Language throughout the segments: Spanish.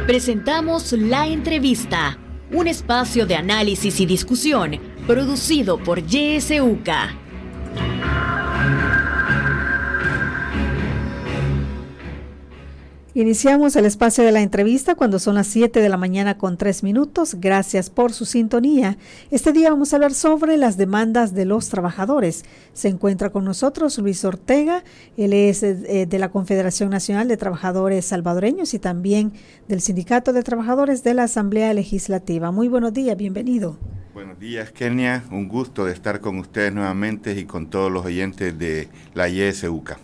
Presentamos La Entrevista, un espacio de análisis y discusión producido por YSUCA. Iniciamos el espacio de la entrevista cuando son las 7 de la mañana con 3 minutos. Gracias por su sintonía. Este día vamos a hablar sobre las demandas de los trabajadores. Se encuentra con nosotros Luis Ortega. Él es de la Confederación Nacional de Trabajadores Salvadoreños y también del Sindicato de Trabajadores de la Asamblea Legislativa. Muy buenos días, bienvenido. Buenos días, Kenia. Un gusto de estar con ustedes nuevamente y con todos los oyentes de la YSUCA.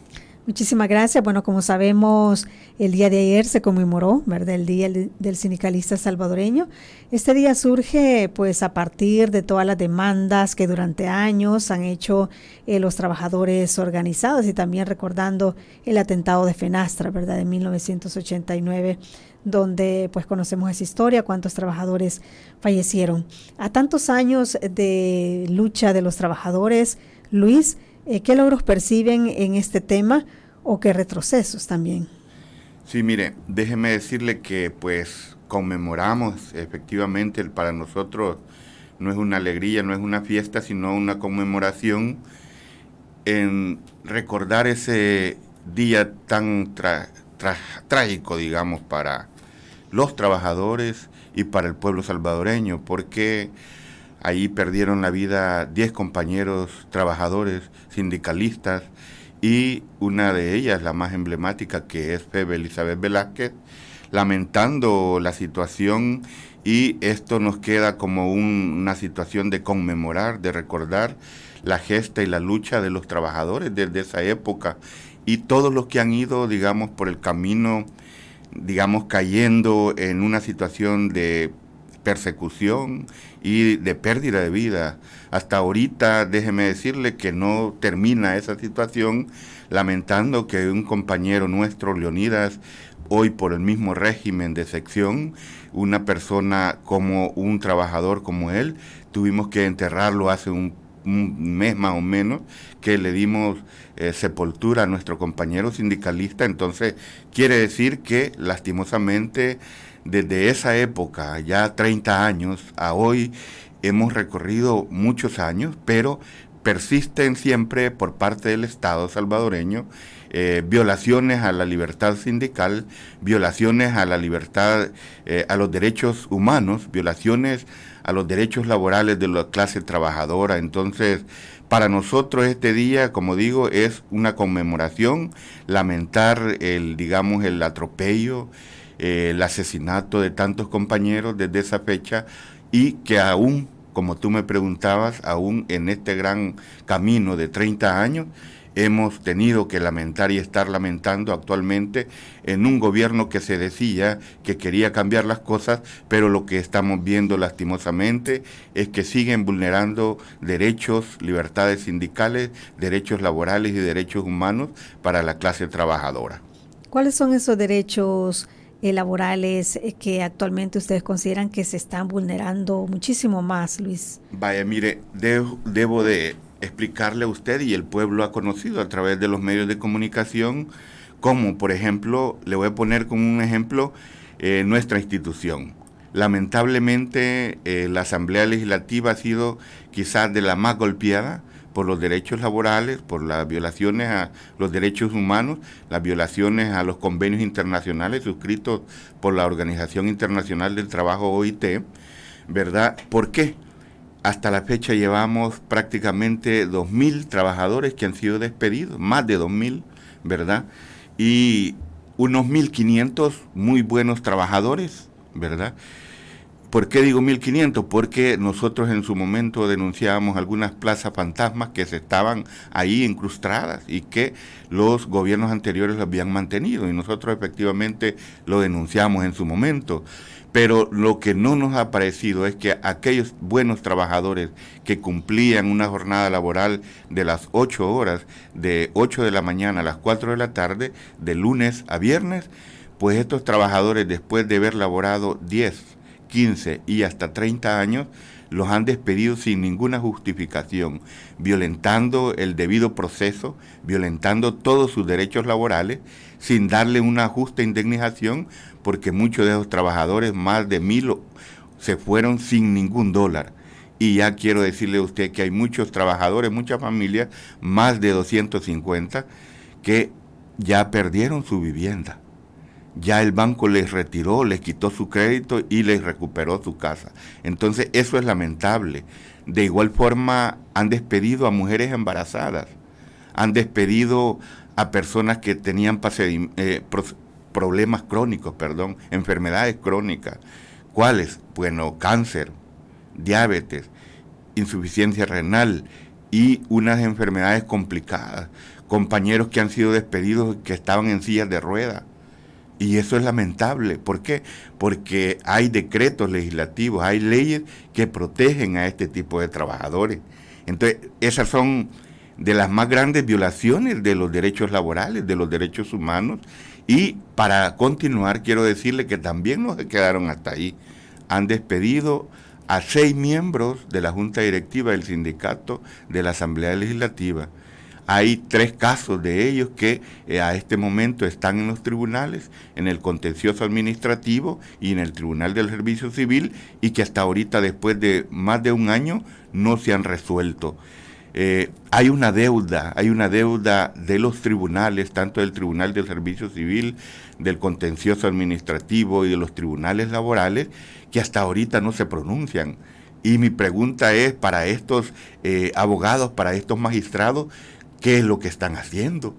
Muchísimas gracias. Bueno, como sabemos, el día de ayer se conmemoró, ¿verdad?, el Día del Sindicalista Salvadoreño. Este día surge, pues, a partir de todas las demandas que durante años han hecho los trabajadores organizados y también recordando el atentado de Fenastra, ¿verdad?, de 1989, donde, pues, conocemos esa historia, cuántos trabajadores fallecieron. A tantos años de lucha de los trabajadores, Luis, ¿qué logros perciben en este tema o qué retrocesos también? Sí, mire, déjeme decirle que pues conmemoramos efectivamente, para nosotros no es una alegría, no es una fiesta, sino una conmemoración en recordar ese día tan trágico, digamos, para los trabajadores y para el pueblo salvadoreño, porque ahí perdieron la vida 10 compañeros trabajadores, sindicalistas, y una de ellas, la más emblemática, que es Febe Elizabeth Velázquez, lamentando la situación, y esto nos queda como una situación de conmemorar, de recordar la gesta y la lucha de los trabajadores desde esa época, y todos los que han ido, digamos, por el camino, digamos, cayendo en una situación de persecución y de pérdida de vida. Hasta ahorita, déjeme decirle que no termina esa situación, lamentando que un compañero nuestro, Leonidas, hoy por el mismo régimen de sección, una persona como un trabajador como él, tuvimos que enterrarlo hace un mes más o menos, que le dimos sepultura a nuestro compañero sindicalista. Entonces quiere decir que lastimosamente desde esa época, ya 30 años, a hoy hemos recorrido muchos años, pero persisten siempre por parte del Estado salvadoreño violaciones a la libertad sindical, violaciones a la libertad, a los derechos humanos, violaciones a los derechos laborales de la clase trabajadora. Entonces, para nosotros este día, como digo, es una conmemoración, lamentar el atropello, el asesinato de tantos compañeros desde esa fecha, y que aún, como tú me preguntabas, aún en este gran camino de 30 años, hemos tenido que lamentar y estar lamentando actualmente en un gobierno que se decía que quería cambiar las cosas, pero lo que estamos viendo lastimosamente es que siguen vulnerando derechos, libertades sindicales, derechos laborales y derechos humanos para la clase trabajadora. ¿Cuáles son esos derechos laborales que actualmente ustedes consideran que se están vulnerando muchísimo más, Luis? Vaya, mire, debo de explicarle a usted, y el pueblo ha conocido a través de los medios de comunicación, como por ejemplo, le voy a poner como un ejemplo, nuestra institución. Lamentablemente la Asamblea Legislativa ha sido quizás de la más golpeada por los derechos laborales, por las violaciones a los derechos humanos, las violaciones a los convenios internacionales suscritos por la Organización Internacional del Trabajo, OIT, ¿verdad? ¿Por qué? Hasta la fecha llevamos prácticamente 2.000 trabajadores que han sido despedidos, más de 2.000, ¿verdad? Y unos 1.500 muy buenos trabajadores, ¿verdad? ¿Por qué digo 1.500? Porque nosotros en su momento denunciábamos algunas plazas fantasmas que se estaban ahí incrustadas y que los gobiernos anteriores lo habían mantenido, y nosotros efectivamente lo denunciamos en su momento. Pero lo que no nos ha parecido es que aquellos buenos trabajadores que cumplían una jornada laboral de las 8 horas, de 8 de la mañana a las 4 de la tarde, de lunes a viernes, pues estos trabajadores, después de haber laborado 10, 15 y hasta 30 años, los han despedido sin ninguna justificación, violentando el debido proceso, violentando todos sus derechos laborales, sin darle una justa indemnización, porque muchos de esos trabajadores, más de 1,000, se fueron sin ningún dólar. Y ya quiero decirle a usted que hay muchos trabajadores, muchas familias, más de 250, que ya perdieron su vivienda. Ya el banco les retiró, les quitó su crédito y les recuperó su casa. Entonces eso es lamentable. De igual forma han despedido a mujeres embarazadas, han despedido a personas que tenían problemas crónicos, enfermedades crónicas. ¿Cuáles? Bueno, cáncer, diabetes, insuficiencia renal y unas enfermedades complicadas. Compañeros que han sido despedidos que estaban en sillas de ruedas. Y eso es lamentable. ¿Por qué? Porque hay decretos legislativos, hay leyes que protegen a este tipo de trabajadores. Entonces, esas son de las más grandes violaciones de los derechos laborales, de los derechos humanos. Y para continuar, quiero decirle que también no se quedaron hasta ahí. Han despedido a 6 miembros de la Junta Directiva del Sindicato de la Asamblea Legislativa. Hay 3 casos de ellos que a este momento están en los tribunales, en el contencioso administrativo y en el Tribunal del Servicio Civil, y que hasta ahorita, después de más de un año, no se han resuelto. Hay una deuda de los tribunales, tanto del Tribunal del Servicio Civil, del contencioso administrativo y de los tribunales laborales, que hasta ahorita no se pronuncian. Y mi pregunta es para estos abogados, para estos magistrados, ¿qué es lo que están haciendo?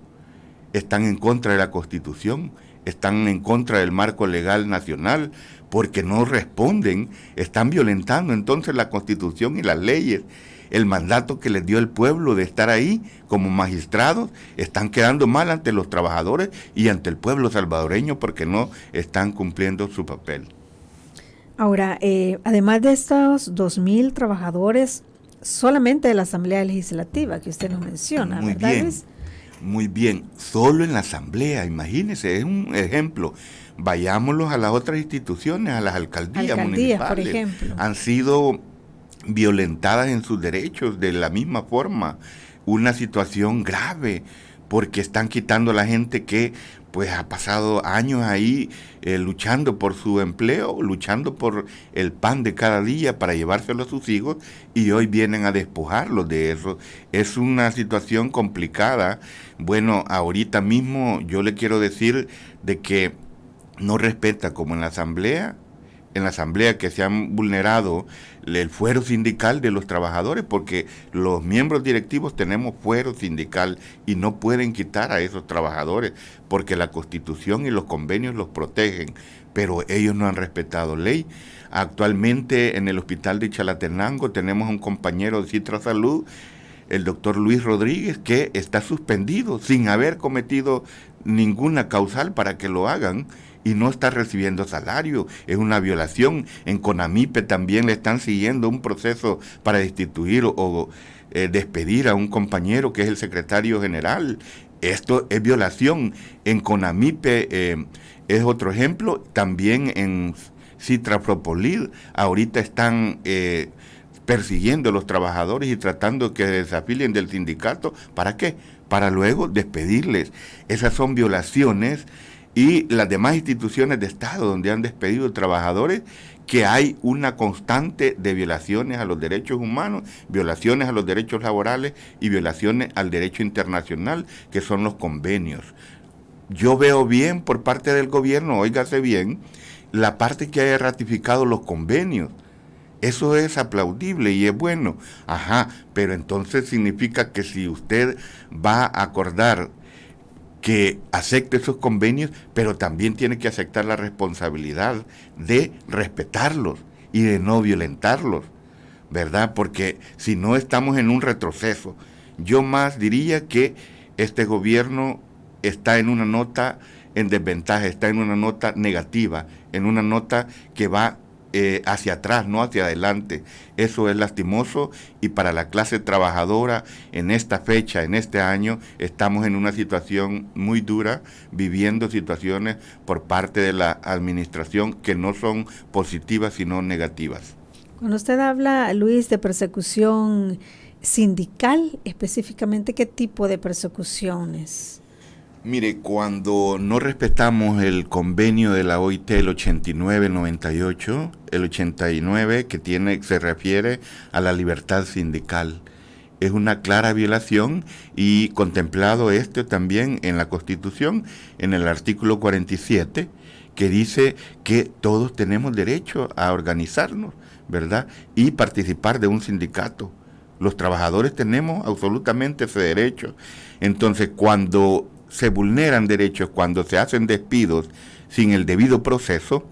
Están en contra de la Constitución, están en contra del marco legal nacional, porque no responden, están violentando entonces la Constitución y las leyes. El mandato que les dio el pueblo de estar ahí como magistrados, están quedando mal ante los trabajadores y ante el pueblo salvadoreño porque no están cumpliendo su papel. Ahora, además de estos 2,000 trabajadores, solamente de la Asamblea Legislativa que usted nos menciona, muy ¿verdad, bien, Luis? Muy bien, solo en la Asamblea, imagínense, es un ejemplo. Vayámoslos a las otras instituciones, a las alcaldías municipales. Por ejemplo. Han sido violentadas en sus derechos de la misma forma, una situación grave, porque están quitando a la gente que pues ha pasado años ahí luchando por su empleo, luchando por el pan de cada día para llevárselo a sus hijos, y hoy vienen a despojarlos de eso. Es una situación complicada. Bueno, ahorita mismo yo le quiero decir de que no respeta, como en la asamblea que se han vulnerado el fuero sindical de los trabajadores, porque los miembros directivos tenemos fuero sindical y no pueden quitar a esos trabajadores porque la Constitución y los convenios los protegen, pero ellos no han respetado ley. Actualmente en el hospital de Chalatenango tenemos a un compañero de Citra Salud, el doctor Luis Rodríguez, que está suspendido sin haber cometido ninguna causal para que lo hagan, y no está recibiendo salario. Es una violación. En CONAMIPE también le están siguiendo un proceso para destituir o despedir a un compañero que es el secretario general. Esto es violación. En CONAMIPE es otro ejemplo. También en Citrapropolid ahorita están persiguiendo a los trabajadores y tratando que desafilien del sindicato. ¿Para qué? Para luego despedirles. Esas son violaciones. Y las demás instituciones de Estado donde han despedido trabajadores, que hay una constante de violaciones a los derechos humanos, violaciones a los derechos laborales y violaciones al derecho internacional, que son los convenios. Yo veo bien por parte del gobierno, óigase bien, la parte que haya ratificado los convenios. Eso es aplaudible y es bueno. Pero entonces significa que si usted va a acordar que acepte esos convenios, pero también tiene que aceptar la responsabilidad de respetarlos y de no violentarlos, ¿verdad? Porque si no, estamos en un retroceso. Yo más diría que este gobierno está en una nota en desventaja, está en una nota negativa, en una nota que va hacia atrás, no hacia adelante. Eso es lastimoso, y para la clase trabajadora en esta fecha, en este año, estamos en una situación muy dura, viviendo situaciones por parte de la administración que no son positivas sino negativas. Cuando usted habla, Luis, de persecución sindical, específicamente, ¿qué tipo de persecuciones? Mire, cuando no respetamos el convenio de la OIT, el 89-98, el 89 se refiere a la libertad sindical, es una clara violación y contemplado también en la Constitución, en el artículo 47, que dice que todos tenemos derecho a organizarnos, ¿verdad? Y participar de un sindicato. Los trabajadores tenemos absolutamente ese derecho. Entonces, cuando se vulneran derechos, cuando se hacen despidos sin el debido proceso,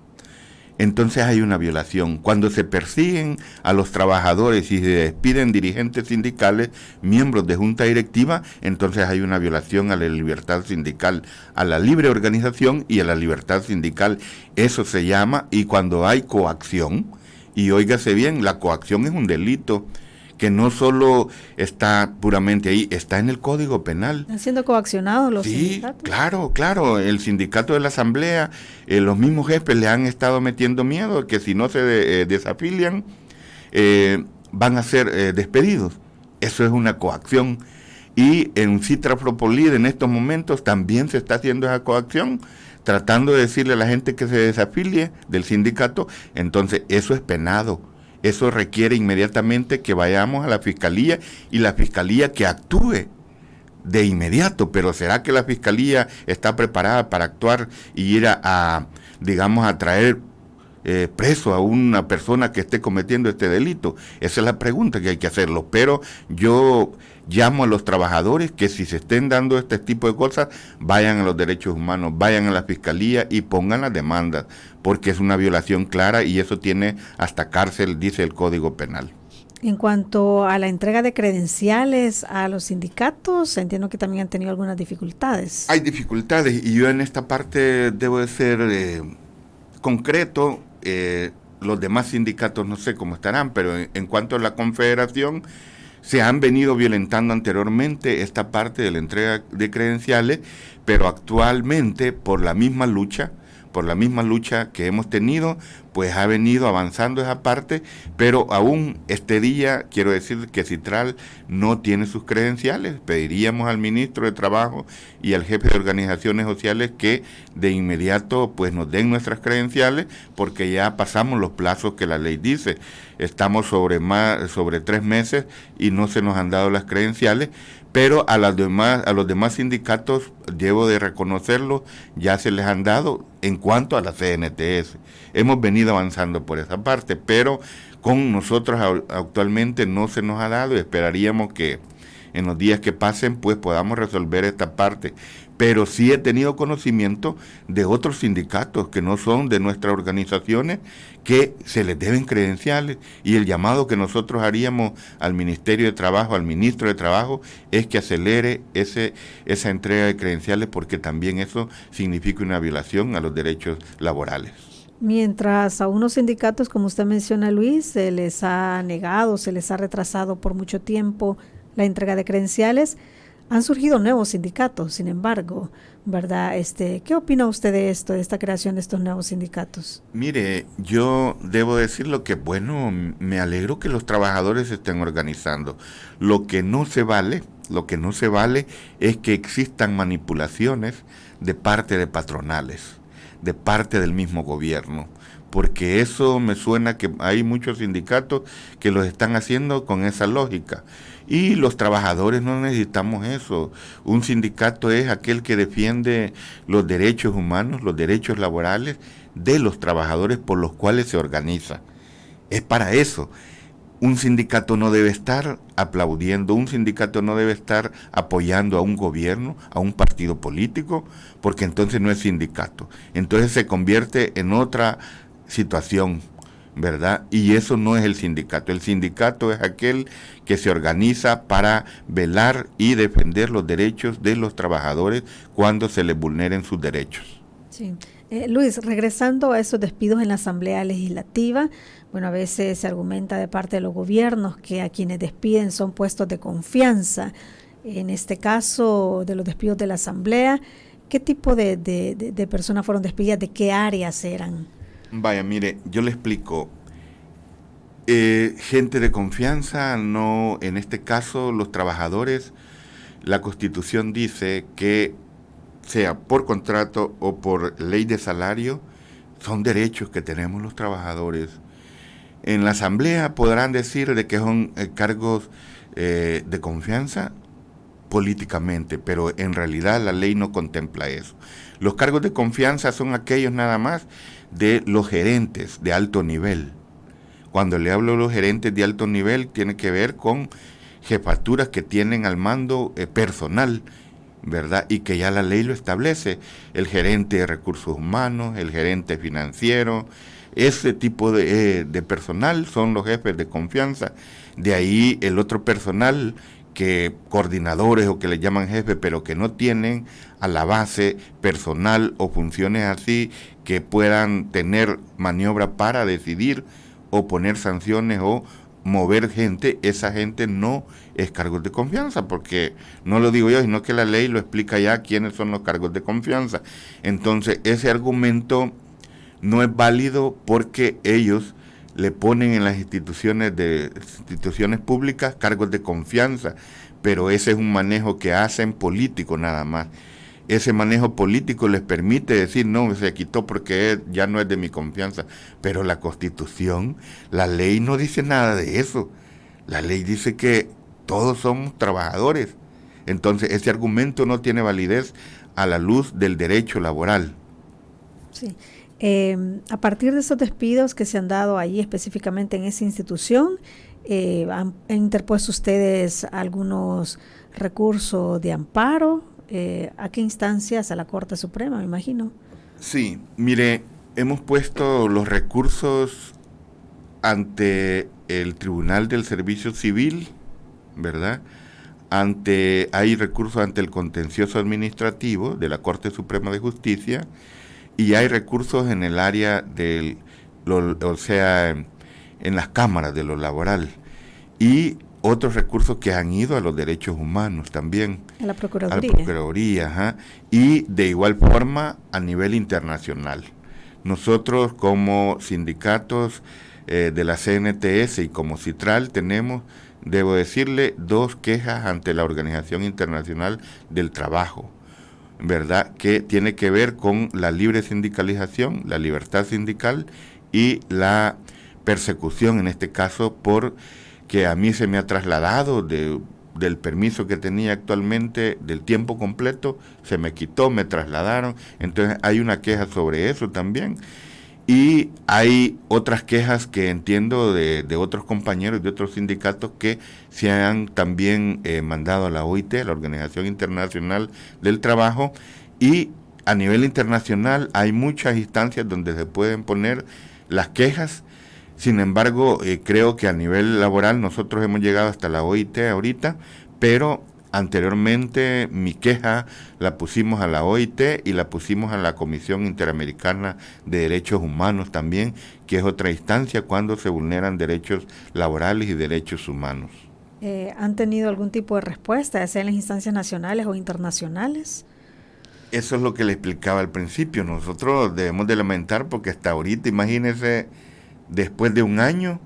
entonces hay una violación. Cuando se persiguen a los trabajadores y se despiden dirigentes sindicales, miembros de junta directiva, entonces hay una violación a la libertad sindical, a la libre organización y a la libertad sindical. Eso se llama, y cuando hay coacción, y óigase bien, la coacción es un delito que no solo está puramente ahí, está en el Código Penal. ¿Están siendo coaccionados los sindicatos? Sí, claro, el sindicato de la Asamblea, los mismos jefes le han estado metiendo miedo que si no se desafilian, van a ser despedidos. Eso es una coacción. Y en Citra Propolit en estos momentos también se está haciendo esa coacción, tratando de decirle a la gente que se desafilie del sindicato. Entonces eso es penado. Eso requiere inmediatamente que vayamos a la Fiscalía y la Fiscalía que actúe de inmediato. Pero ¿será que la Fiscalía está preparada para actuar y ir digamos, a traer preso a una persona que esté cometiendo este delito? Esa es la pregunta que hay que hacerlo. Pero yo llamo a los trabajadores que si se estén dando este tipo de cosas, vayan a los derechos humanos, vayan a la Fiscalía y pongan las demandas, porque es una violación clara y eso tiene hasta cárcel, dice el Código Penal. En cuanto a la entrega de credenciales a los sindicatos, entiendo que también han tenido algunas dificultades. Hay dificultades y yo en esta parte debo de ser concreto. Los demás sindicatos no sé cómo estarán, pero en cuanto a la Confederación, se han venido violentando anteriormente esta parte de la entrega de credenciales, pero actualmente por la misma lucha que hemos tenido, pues ha venido avanzando esa parte, pero aún este día quiero decir que Citral no tiene sus credenciales. Pediríamos al ministro de Trabajo y al jefe de organizaciones sociales que de inmediato pues nos den nuestras credenciales, porque ya pasamos los plazos que la ley dice. Estamos sobre 3 meses y no se nos han dado las credenciales. Pero a los demás sindicatos, debo de reconocerlo, ya se les han dado en cuanto a la CNTS. Hemos venido avanzando por esa parte, pero con nosotros actualmente no se nos ha dado y esperaríamos que en los días que pasen pues podamos resolver esta parte. Pero sí he tenido conocimiento de otros sindicatos que no son de nuestras organizaciones que se les deben credenciales, y el llamado que nosotros haríamos al Ministerio de Trabajo, al Ministro de Trabajo, es que acelere esa entrega de credenciales, porque también eso significa una violación a los derechos laborales. Mientras a unos sindicatos, como usted menciona, Luis, se les ha negado, se les ha retrasado por mucho tiempo la entrega de credenciales, han surgido nuevos sindicatos, sin embargo, ¿verdad? ¿Qué opina usted de esto, de esta creación de estos nuevos sindicatos? Mire, yo debo decirlo que, bueno, me alegro que los trabajadores se estén organizando. Lo que no se vale es que existan manipulaciones de parte de patronales, de parte del mismo gobierno, porque eso me suena que hay muchos sindicatos que los están haciendo con esa lógica. Y los trabajadores no necesitamos eso. Un sindicato es aquel que defiende los derechos humanos, los derechos laborales de los trabajadores por los cuales se organiza. Es para eso. Un sindicato no debe estar aplaudiendo, un sindicato no debe estar apoyando a un gobierno, a un partido político, porque entonces no es sindicato. Entonces se convierte en otra situación, ¿verdad? Y eso no es el sindicato. El sindicato es aquel que se organiza para velar y defender los derechos de los trabajadores cuando se les vulneren sus derechos. Sí. Luis, regresando a esos despidos en la Asamblea Legislativa, bueno, a veces se argumenta de parte de los gobiernos que a quienes despiden son puestos de confianza. En este caso de los despidos de la Asamblea, ¿qué tipo de personas fueron despedidas? ¿De qué áreas eran? Vaya, mire, yo le explico. Gente de confianza, no, en este caso los trabajadores, la Constitución dice que sea por contrato o por ley de salario, son derechos que tenemos los trabajadores. En la asamblea podrán decir de que son cargos de confianza políticamente, pero en realidad la ley no contempla eso. Los cargos de confianza son aquellos nada más de los gerentes de alto nivel. Cuando le hablo de los gerentes de alto nivel, tiene que ver con jefaturas que tienen al mando personal, ¿verdad? Y que ya la ley lo establece. El gerente de recursos humanos, el gerente financiero, ese tipo de personal son los jefes de confianza. De ahí el otro personal, que coordinadores o que le llaman jefes, pero que no tienen a la base personal o funciones así que puedan tener maniobra para decidir o poner sanciones o mover gente. Esa gente no es cargos de confianza, porque no lo digo yo, sino que la ley lo explica ya quiénes son los cargos de confianza. Entonces ese argumento no es válido porque ellos le ponen en las instituciones públicas cargos de confianza, pero ese es un manejo que hacen político nada más. Ese manejo político les permite decir, no, se quitó porque ya no es de mi confianza, pero la Constitución, la ley no dice nada de eso. La ley dice que todos somos trabajadores. Entonces ese argumento no tiene validez a la luz del derecho laboral. Sí. A partir de esos despidos que se han dado ahí específicamente en esa institución, han interpuesto ustedes algunos recursos de amparo. ¿A qué instancias? A la Corte Suprema, me imagino. Sí, mire, hemos puesto los recursos ante el Tribunal del Servicio Civil, ¿verdad? Hay recursos ante el Contencioso Administrativo de la Corte Suprema de Justicia, y hay recursos en el área en las cámaras de lo laboral, y otros recursos que han ido a los derechos humanos también. A la Procuraduría. A la Procuraduría, ajá, y de igual forma a nivel internacional. Nosotros como sindicatos de la CNTS y como Citral tenemos, debo decirle, 2 quejas ante la Organización Internacional del Trabajo, ¿verdad? Que tiene que ver con la libre sindicalización, la libertad sindical y la persecución, en este caso, por que a mí se me ha trasladado del permiso que tenía actualmente, del tiempo completo, se me quitó, me trasladaron. Entonces hay una queja sobre eso también. Y hay otras quejas que entiendo de otros compañeros de otros sindicatos que se han también mandado a la OIT, la Organización Internacional del Trabajo, y a nivel internacional hay muchas instancias donde se pueden poner las quejas. Sin embargo, creo que a nivel laboral nosotros hemos llegado hasta la OIT ahorita, pero anteriormente mi queja la pusimos a la OIT y la pusimos a la Comisión Interamericana de Derechos Humanos también, que es otra instancia cuando se vulneran derechos laborales y derechos humanos. ¿Han tenido algún tipo de respuesta, ya sea en las instancias nacionales o internacionales? Eso es lo que le explicaba al principio. Nosotros debemos de lamentar porque hasta ahorita, imagínense, después de un año,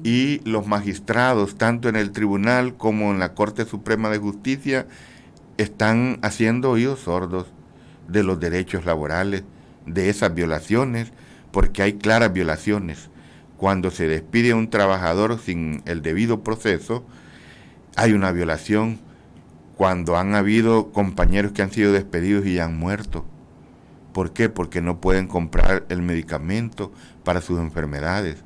y los magistrados, tanto en el tribunal como en la Corte Suprema de Justicia, están haciendo oídos sordos de los derechos laborales, de esas violaciones, porque hay claras violaciones. Cuando se despide a un trabajador sin el debido proceso, hay una violación. Cuando han habido compañeros que han sido despedidos y han muerto. ¿Por qué? Porque no pueden comprar el medicamento para sus enfermedades,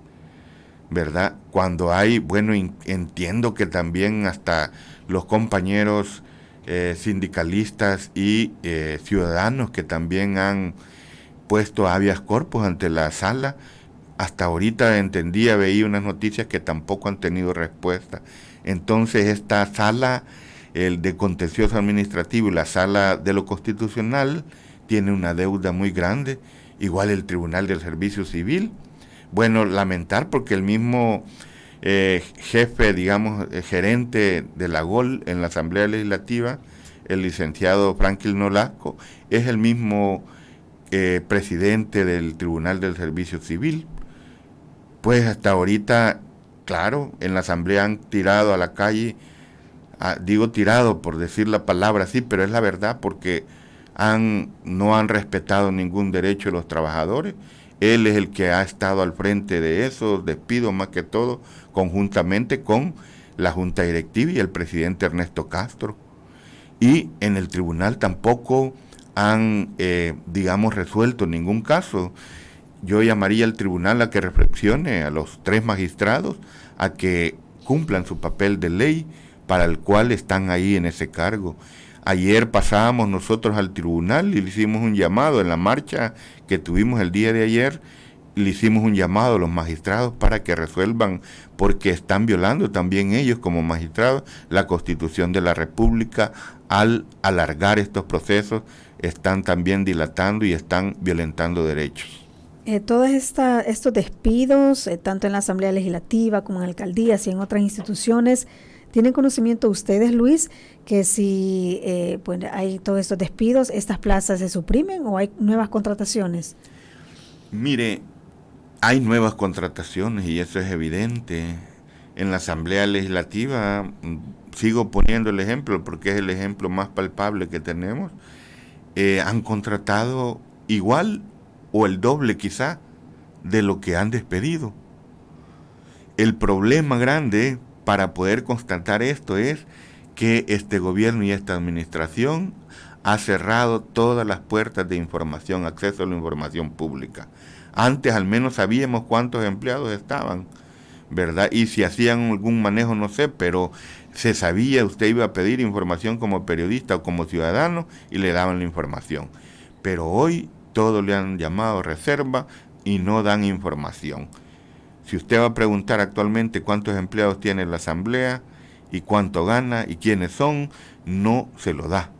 ¿verdad? Cuando hay, bueno, entiendo que también hasta los compañeros sindicalistas y ciudadanos que también han puesto habeas corpus ante la sala, hasta ahorita veía unas noticias que tampoco han tenido respuesta. Entonces esta sala, el de contencioso administrativo y la sala de lo constitucional, tiene una deuda muy grande, igual el Tribunal del Servicio Civil. Bueno, lamentar porque el mismo jefe, digamos, gerente de la GOL en la Asamblea Legislativa, el licenciado Franklin Nolasco, es el mismo presidente del Tribunal del Servicio Civil. Pues hasta ahorita, claro, en la Asamblea han tirado a la calle, digo tirado por decir la palabra así, pero es la verdad porque no han respetado ningún derecho de los trabajadores. Él es el que ha estado al frente de esos despidos, más que todo, conjuntamente con la Junta Directiva y el presidente Ernesto Castro. Y en el tribunal tampoco han, resuelto ningún caso. Yo llamaría al tribunal a que reflexione a los 3 magistrados a que cumplan su papel de ley para el cual están ahí en ese cargo. Ayer pasábamos nosotros al tribunal y le hicimos un llamado en la marcha que tuvimos el día de ayer, le hicimos un llamado a los magistrados para que resuelvan, porque están violando también ellos como magistrados la Constitución de la República al alargar estos procesos, están también dilatando y están violentando derechos. Todos estos despidos, tanto en la Asamblea Legislativa como en alcaldías y en otras instituciones, ¿tienen conocimiento ustedes, Luis, que si hay todos estos despidos, estas plazas se suprimen o hay nuevas contrataciones? Mire, hay nuevas contrataciones y eso es evidente. En la Asamblea Legislativa, sigo poniendo el ejemplo porque es el ejemplo más palpable que tenemos, han contratado igual o el doble quizá de lo que han despedido. El problema grande para poder constatar esto es que este gobierno y esta administración ha cerrado todas las puertas de información, acceso a la información pública. Antes al menos sabíamos cuántos empleados estaban, ¿verdad? Y si hacían algún manejo, no sé, pero se sabía, usted iba a pedir información como periodista o como ciudadano y le daban la información. Pero hoy todo le han llamado reserva y no dan información. Si usted va a preguntar actualmente cuántos empleados tiene la Asamblea y cuánto gana y quiénes son, no se lo da.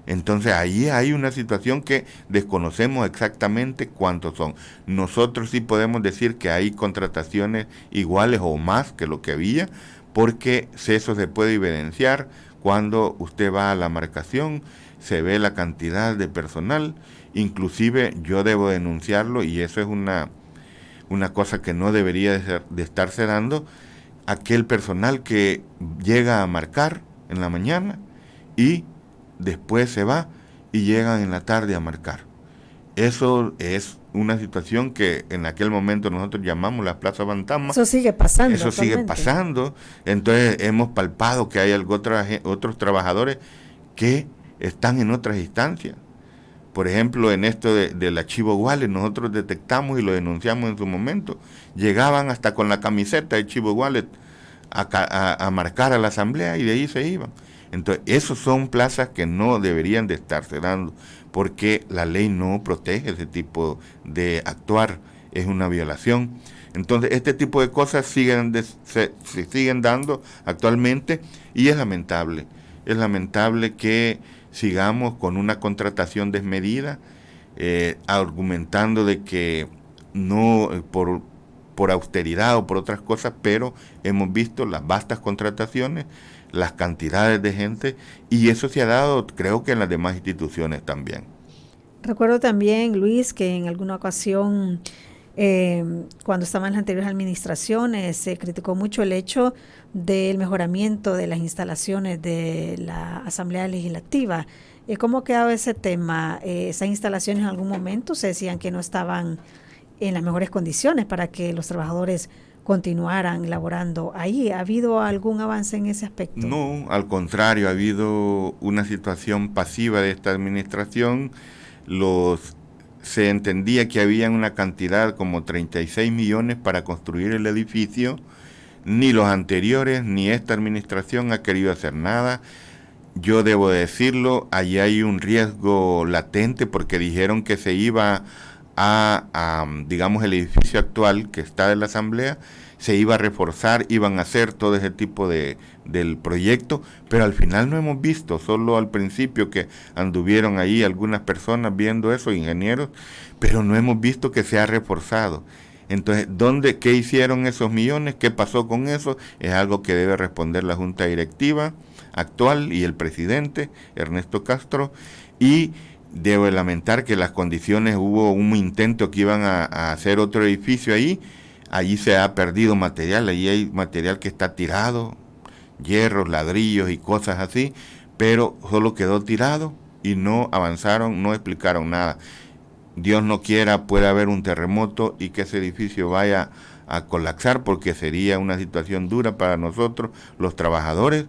Entonces ahí hay una situación que desconocemos exactamente cuántos son. Nosotros sí podemos decir que hay contrataciones iguales o más que lo que había, porque eso se puede evidenciar cuando usted va a la marcación, se ve la cantidad de personal. Inclusive yo debo denunciarlo y eso es una cosa que no debería de estarse dando, aquel personal que llega a marcar en la mañana y después se va y llegan en la tarde a marcar. Eso es una situación que en aquel momento nosotros llamamos la Plaza Fantasma. Eso sigue pasando. Eso sigue pasando. Entonces hemos palpado que hay otros trabajadores que están en otras instancias. Por ejemplo, en esto del archivo Wallet, nosotros detectamos y lo denunciamos en su momento. Llegaban hasta con la camiseta de Chivo Wallet a marcar a la Asamblea y de ahí se iban. Entonces, esos son plazas que no deberían de estarse dando, porque la ley no protege ese tipo de actuar, es una violación. Entonces, este tipo de cosas se siguen dando actualmente y es lamentable. Es lamentable que sigamos con una contratación desmedida, argumentando de que no por austeridad o por otras cosas, pero hemos visto las vastas contrataciones, las cantidades de gente, y eso se ha dado, creo que en las demás instituciones también. Recuerdo también, Luis, que en alguna ocasión, cuando estaban las anteriores administraciones, se criticó mucho el hecho del mejoramiento de las instalaciones de la Asamblea Legislativa. ¿Cómo quedaba ese tema? ¿Esas instalaciones en algún momento se decían que no estaban en las mejores condiciones para que los trabajadores continuaran laborando ahí? ¿Ha habido algún avance en ese aspecto? No, al contrario, ha habido una situación pasiva de esta administración. Se entendía que había una cantidad como 36 millones para construir el edificio. Ni los anteriores ni esta administración ha querido hacer nada. Yo debo decirlo, allí hay un riesgo latente porque dijeron que se iba digamos, el edificio actual que está de la Asamblea, se iba a reforzar, iban a hacer todo ese tipo del proyecto, pero al final no hemos visto, solo al principio que anduvieron ahí algunas personas viendo eso, ingenieros, pero no hemos visto que se ha reforzado. Entonces, ¿qué hicieron esos millones? ¿Qué pasó con eso? Es algo que debe responder la Junta Directiva actual y el presidente, Ernesto Castro, y debo lamentar que las condiciones, hubo un intento que iban a hacer otro edificio allí se ha perdido material, allí hay material que está tirado, hierros, ladrillos y cosas así, pero solo quedó tirado y no avanzaron, no explicaron nada. Dios no quiera, puede haber un terremoto y que ese edificio vaya a colapsar, porque sería una situación dura para nosotros, los trabajadores,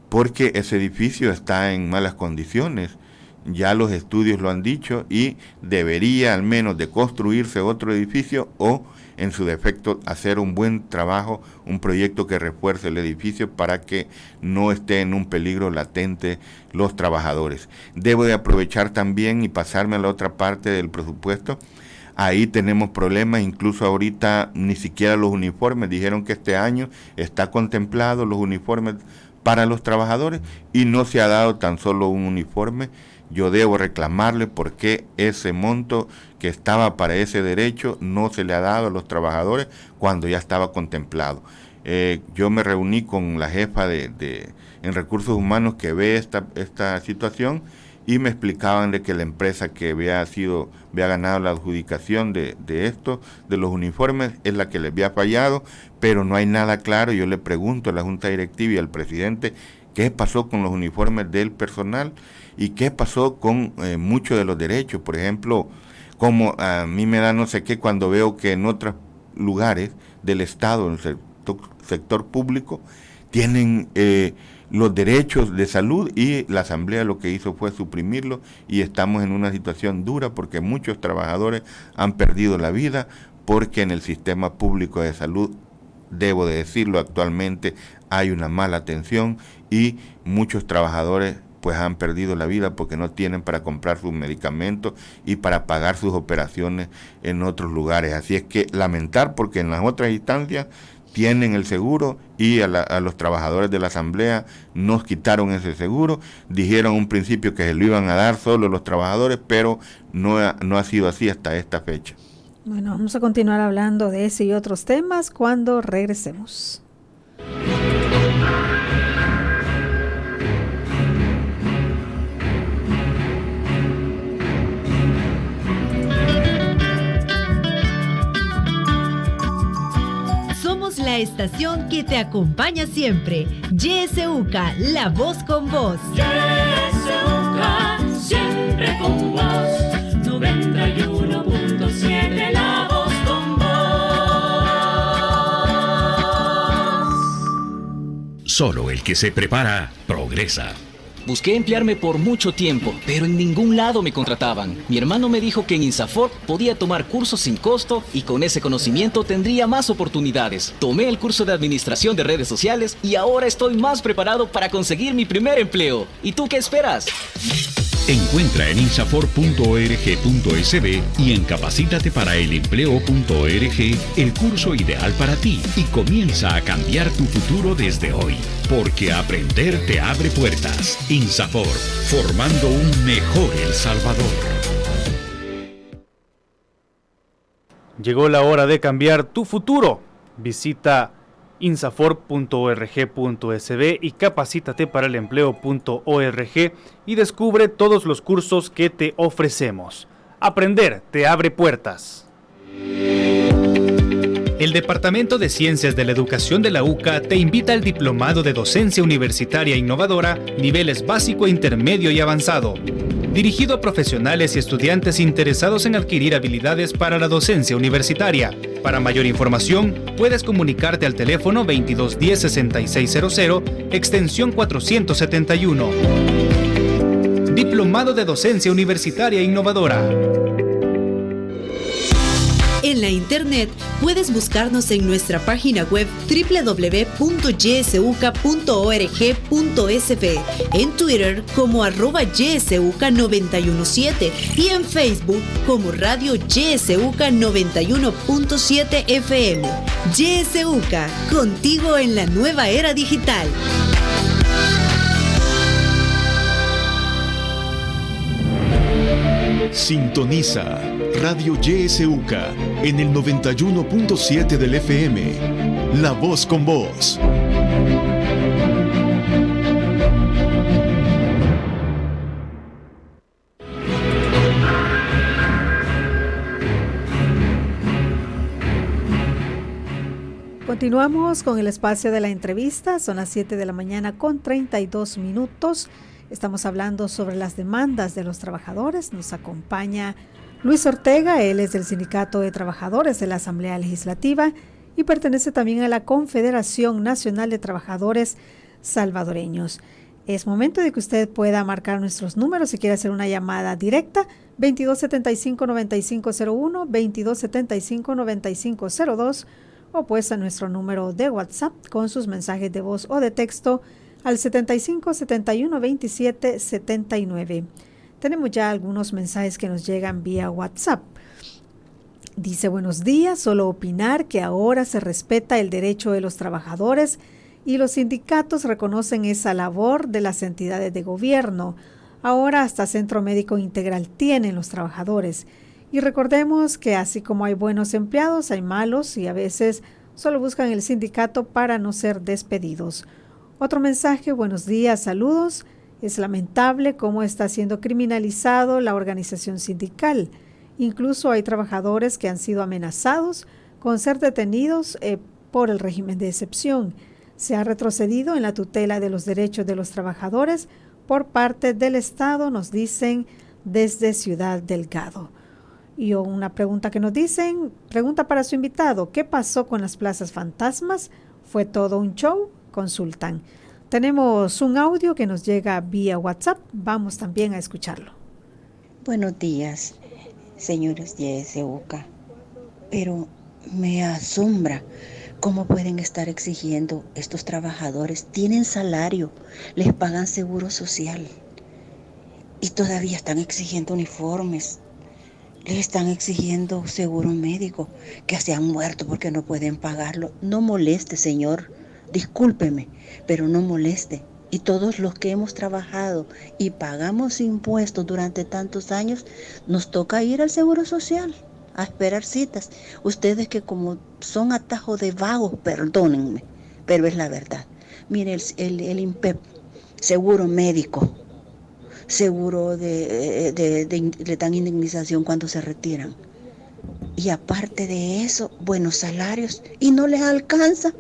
porque ese edificio está en malas condiciones. Ya los estudios lo han dicho, y debería al menos de construirse otro edificio, o en su defecto hacer un buen trabajo, un proyecto que refuerce el edificio para que no esté en un peligro latente los trabajadores. Debo de aprovechar también y pasarme a la otra parte del presupuesto. Ahí tenemos problemas, incluso ahorita ni siquiera los uniformes. Dijeron que este año está contemplado los uniformes para los trabajadores y no se ha dado tan solo un uniforme. Yo debo reclamarle por qué ese monto que estaba para ese derecho no se le ha dado a los trabajadores cuando ya estaba contemplado. Yo me reuní con la jefa en recursos humanos que ve esta situación, y me explicaban de que la empresa que había ganado la adjudicación de esto, de los uniformes, es la que les había fallado, pero no hay nada claro. Yo le pregunto a la Junta Directiva y al presidente qué pasó con los uniformes del personal y qué pasó con muchos de los derechos. Por ejemplo, como a mí me da no sé qué cuando veo que en otros lugares del Estado, en el sector público, tienen los derechos de salud, y la Asamblea lo que hizo fue suprimirlo, y estamos en una situación dura porque muchos trabajadores han perdido la vida, porque en el sistema público de salud, debo de decirlo, actualmente hay una mala atención, y muchos trabajadores pues han perdido la vida porque no tienen para comprar sus medicamentos y para pagar sus operaciones en otros lugares. Así es que lamentar, porque en las otras instancias tienen el seguro, y a los trabajadores de la Asamblea nos quitaron ese seguro. Dijeron un principio que se lo iban a dar solo los trabajadores, pero no ha sido así hasta esta fecha. Bueno, vamos a continuar hablando de ese y otros temas cuando regresemos. La estación que te acompaña siempre. YSUCA, la voz con vos. YSUCA, siempre con vos. 91.7, la voz con vos. Solo el que se prepara, progresa. Busqué emplearme por mucho tiempo, pero en ningún lado me contrataban. Mi hermano me dijo que en INSAFORP podía tomar cursos sin costo y con ese conocimiento tendría más oportunidades. Tomé el curso de Administración de Redes Sociales y ahora estoy más preparado para conseguir mi primer empleo. ¿Y tú qué esperas? Encuentra en insafor.org.sb y en capacitateparaelempleo.org el curso ideal para ti, y comienza a cambiar tu futuro desde hoy, porque aprender te abre puertas. INSAFOR, formando un mejor El Salvador. Llegó la hora de cambiar tu futuro. Visita insafor.org.sb y capacitateparaelempleo.org y descubre todos los cursos que te ofrecemos. Aprender te abre puertas. El Departamento de Ciencias de la Educación de la UCA te invita al Diplomado de Docencia Universitaria Innovadora, niveles básico, intermedio y avanzado, dirigido a profesionales y estudiantes interesados en adquirir habilidades para la docencia universitaria. Para mayor información, puedes comunicarte al teléfono 2210-6600, extensión 471. Diplomado de Docencia Universitaria Innovadora. En la internet puedes buscarnos en nuestra página web www.ysuca.org.sb, en Twitter como @ysuca917 y en Facebook como Radio YSUCA 91.7 FM. YSUCA, contigo en la nueva era digital. Sintoniza Radio YSUCA en el 91.7 del FM. La voz con vos. Continuamos con el espacio de la entrevista. Son las 7 de la mañana con 32 minutos. Estamos hablando sobre las demandas de los trabajadores. Nos acompaña Luis Ortega, él es del Sindicato de Trabajadores de la Asamblea Legislativa y pertenece también a la Confederación Nacional de Trabajadores Salvadoreños. Es momento de que usted pueda marcar nuestros números si quiere hacer una llamada directa, 2275-9501, 2275-9502, o pues a nuestro número de WhatsApp con sus mensajes de voz o de texto al 75 71 27 79. Tenemos ya algunos mensajes que nos llegan vía WhatsApp. Dice: buenos días, solo opinar que ahora se respeta el derecho de los trabajadores y los sindicatos reconocen esa labor de las entidades de gobierno. Ahora hasta centro médico integral tienen los trabajadores. Y recordemos que así como hay buenos empleados, hay malos y a veces solo buscan el sindicato para no ser despedidos. Otro mensaje: buenos días, saludos. Es lamentable cómo está siendo criminalizado la organización sindical. Incluso hay trabajadores que han sido amenazados con ser detenidos por el régimen de excepción. Se ha retrocedido en la tutela de los derechos de los trabajadores por parte del Estado, nos dicen desde Ciudad Delgado. Y una pregunta que nos dicen, pregunta para su invitado: ¿qué pasó con las plazas fantasmas? ¿Fue todo un show? Consultan. Tenemos un audio que nos llega vía WhatsApp, vamos también a escucharlo. Buenos días, señores de SUCA, pero me asombra cómo pueden estar exigiendo estos trabajadores. Tienen salario, les pagan seguro social y todavía están exigiendo uniformes. Les están exigiendo seguro médico, que se han muerto porque no pueden pagarlo. No moleste, señor, discúlpeme, pero no moleste. Y todos los que hemos trabajado y pagamos impuestos durante tantos años, nos toca ir al seguro social a esperar citas. Ustedes que como son atajos de vagos, perdónenme, pero es la verdad. Mire, el INPEP, seguro médico, seguro le dan indemnización cuando se retiran. Y aparte de eso, buenos salarios, y no les alcanza.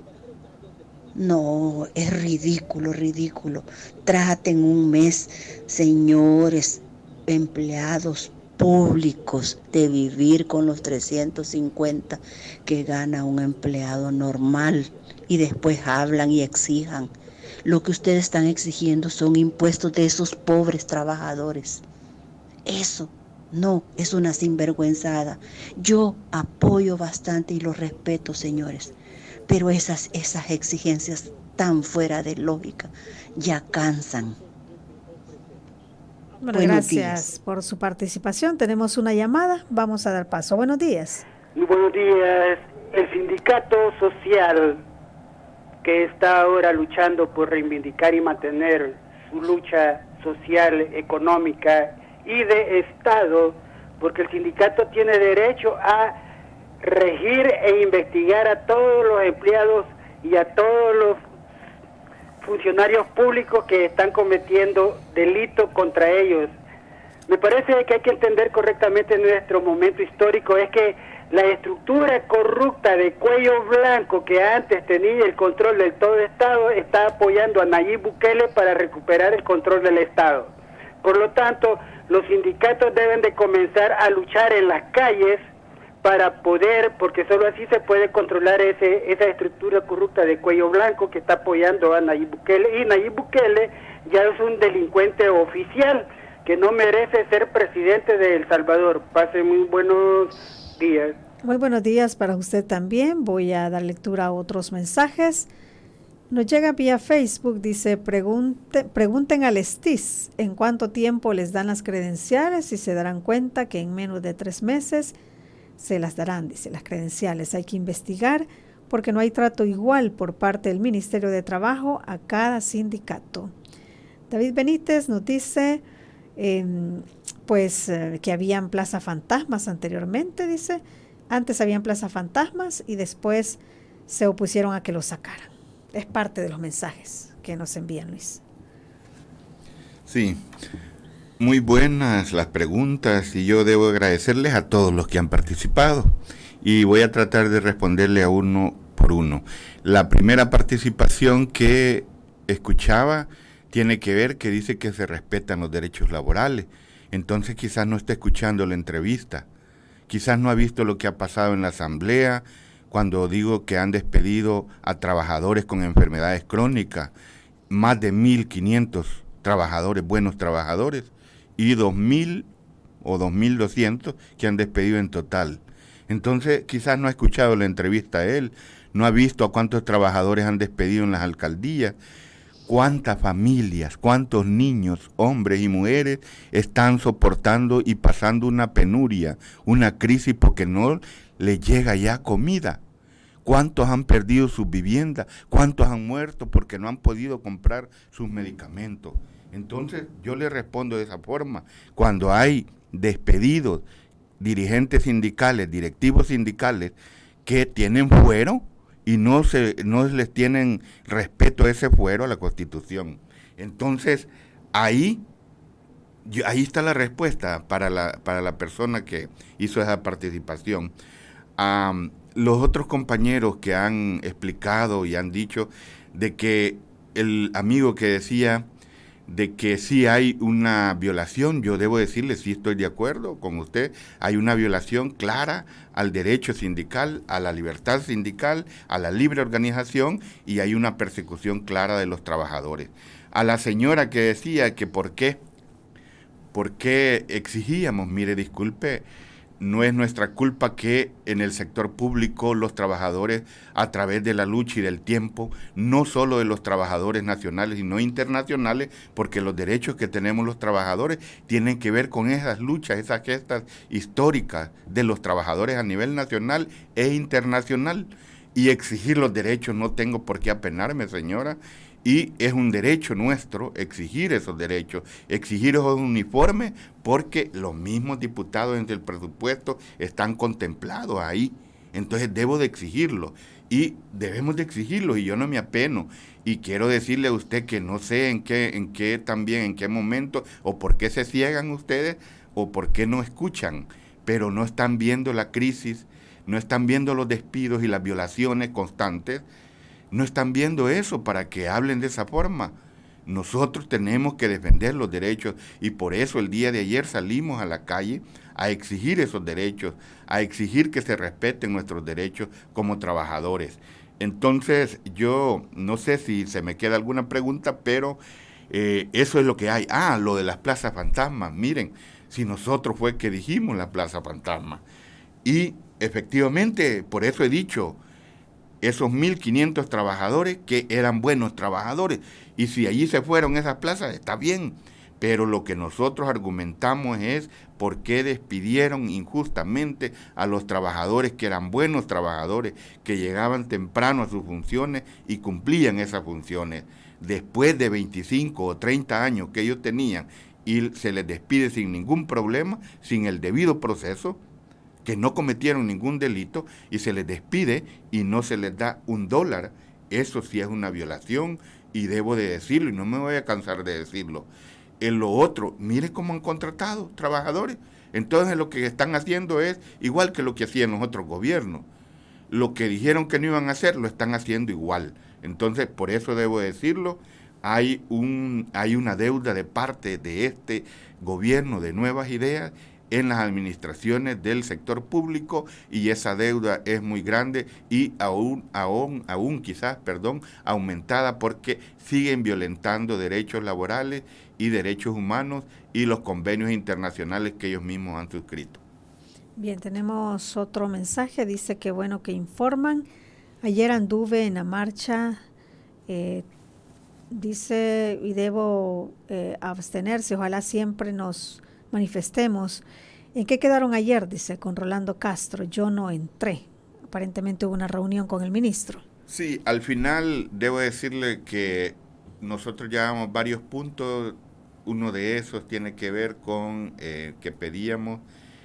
No, es ridículo, ridículo. Traten un mes, señores empleados públicos, de vivir con los 350 que gana un empleado normal y después hablan y exijan. Lo que ustedes están exigiendo son impuestos de esos pobres trabajadores. Eso no es una sinvergüenzada. Yo apoyo bastante y lo respeto, señores, pero esas exigencias tan fuera de lógica ya cansan. Bueno, gracias por su participación. Tenemos una llamada, vamos a dar paso. Buenos días. Muy buenos días. El sindicato social que está ahora luchando por reivindicar y mantener su lucha social, económica y de Estado, porque el sindicato tiene derecho a regir e investigar a todos los empleados y a todos los funcionarios públicos que están cometiendo delitos contra ellos. Me parece que hay que entender correctamente nuestro momento histórico, es que la estructura corrupta de cuello blanco que antes tenía el control del todo Estado está apoyando a Nayib Bukele para recuperar el control del Estado. Por lo tanto, los sindicatos deben de comenzar a luchar en las calles para poder, porque solo así se puede controlar esa estructura corrupta de cuello blanco que está apoyando a Nayib Bukele. Y Nayib Bukele ya es un delincuente oficial que no merece ser presidente de El Salvador. Pase muy buenos días. Muy buenos días para usted también. Voy a dar lectura a otros mensajes. Nos llega vía Facebook, dice: pregunten al STIS en cuánto tiempo les dan las credenciales y se darán cuenta que en menos de 3 meses se las darán, dice, las credenciales. Hay que investigar porque no hay trato igual por parte del Ministerio de Trabajo a cada sindicato. David Benítez nos dice que habían plaza fantasmas anteriormente, dice. Antes habían plaza fantasmas y después se opusieron a que lo sacaran. Es parte de los mensajes que nos envían, Luis. Sí. Muy buenas las preguntas y yo debo agradecerles a todos los que han participado y voy a tratar de responderle a uno por uno. La primera participación que escuchaba tiene que ver que dice que se respetan los derechos laborales. Entonces quizás no está escuchando la entrevista, quizás no ha visto lo que ha pasado en la asamblea cuando digo que han despedido a trabajadores con enfermedades crónicas, más de 1.500 trabajadores, buenos trabajadores, y 2.000 o 2.200 que han despedido en total. Entonces quizás no ha escuchado la entrevista a él, no ha visto a cuántos trabajadores han despedido en las alcaldías, cuántas familias, cuántos niños, hombres y mujeres están soportando y pasando una penuria, una crisis porque no les llega ya comida. ¿Cuántos han perdido sus viviendas? ¿Cuántos han muerto porque no han podido comprar sus medicamentos? Entonces yo le respondo de esa forma. Cuando hay despedidos, dirigentes sindicales, directivos sindicales que tienen fuero y no les tienen respeto a ese fuero, a la Constitución. Entonces ahí está la respuesta para la persona que hizo esa participación. Los otros compañeros que han explicado y han dicho de que el amigo que decía de que sí hay una violación, yo debo decirle, sí estoy de acuerdo con usted, hay una violación clara al derecho sindical, a la libertad sindical, a la libre organización, y hay una persecución clara de los trabajadores. A la señora que decía que por qué exigíamos, mire, disculpe, no es nuestra culpa que en el sector público los trabajadores, a través de la lucha y del tiempo, no solo de los trabajadores nacionales, sino internacionales, porque los derechos que tenemos los trabajadores tienen que ver con esas luchas, esas gestas históricas de los trabajadores a nivel nacional e internacional. Y exigir los derechos, no tengo por qué apenarme, señora, y es un derecho nuestro exigir esos derechos, exigir esos uniformes, porque los mismos diputados en el presupuesto están contemplados ahí. Entonces debo de exigirlo y debemos de exigirlo, y yo no me apeno. Y quiero decirle a usted que no sé en qué momento o por qué se ciegan ustedes o por qué no escuchan, pero no están viendo la crisis, no están viendo los despidos y las violaciones constantes. No están viendo eso para que hablen de esa forma. Nosotros tenemos que defender los derechos, y por eso el día de ayer salimos a la calle a exigir esos derechos, a exigir que se respeten nuestros derechos como trabajadores. Entonces yo no sé si se me queda alguna pregunta, pero eso es lo que hay. Lo de las plazas fantasmas. Miren, si nosotros fue que dijimos la plaza fantasma, y efectivamente, por eso he dicho, esos 1.500 trabajadores que eran buenos trabajadores, y si allí se fueron esas plazas, está bien, pero lo que nosotros argumentamos es por qué despidieron injustamente a los trabajadores que eran buenos trabajadores, que llegaban temprano a sus funciones y cumplían esas funciones. Después de 25 o 30 años que ellos tenían, y se les despide sin ningún problema, sin el debido proceso, que no cometieron ningún delito, y se les despide y no se les da $1, eso sí es una violación, y debo de decirlo, y no me voy a cansar de decirlo. En lo otro, mire cómo han contratado trabajadores. Entonces lo que están haciendo es igual que lo que hacían los otros gobiernos. Lo que dijeron que no iban a hacer, lo están haciendo igual. Entonces, por eso debo decirlo, hay una deuda de parte de este gobierno de Nuevas Ideas en las administraciones del sector público, y esa deuda es muy grande y aún quizás aumentada, porque siguen violentando derechos laborales y derechos humanos y los convenios internacionales que ellos mismos han suscrito. Bien, tenemos otro mensaje, dice que bueno que informan. Ayer anduve en la marcha, dice, y debo abstenerse, ojalá siempre nos manifestemos. ¿En qué quedaron ayer? Dice, con Rolando Castro. Yo no entré. Aparentemente hubo una reunión con el ministro. Sí, al final debo decirle que nosotros llevamos varios puntos. Uno de esos tiene que ver con que pedíamos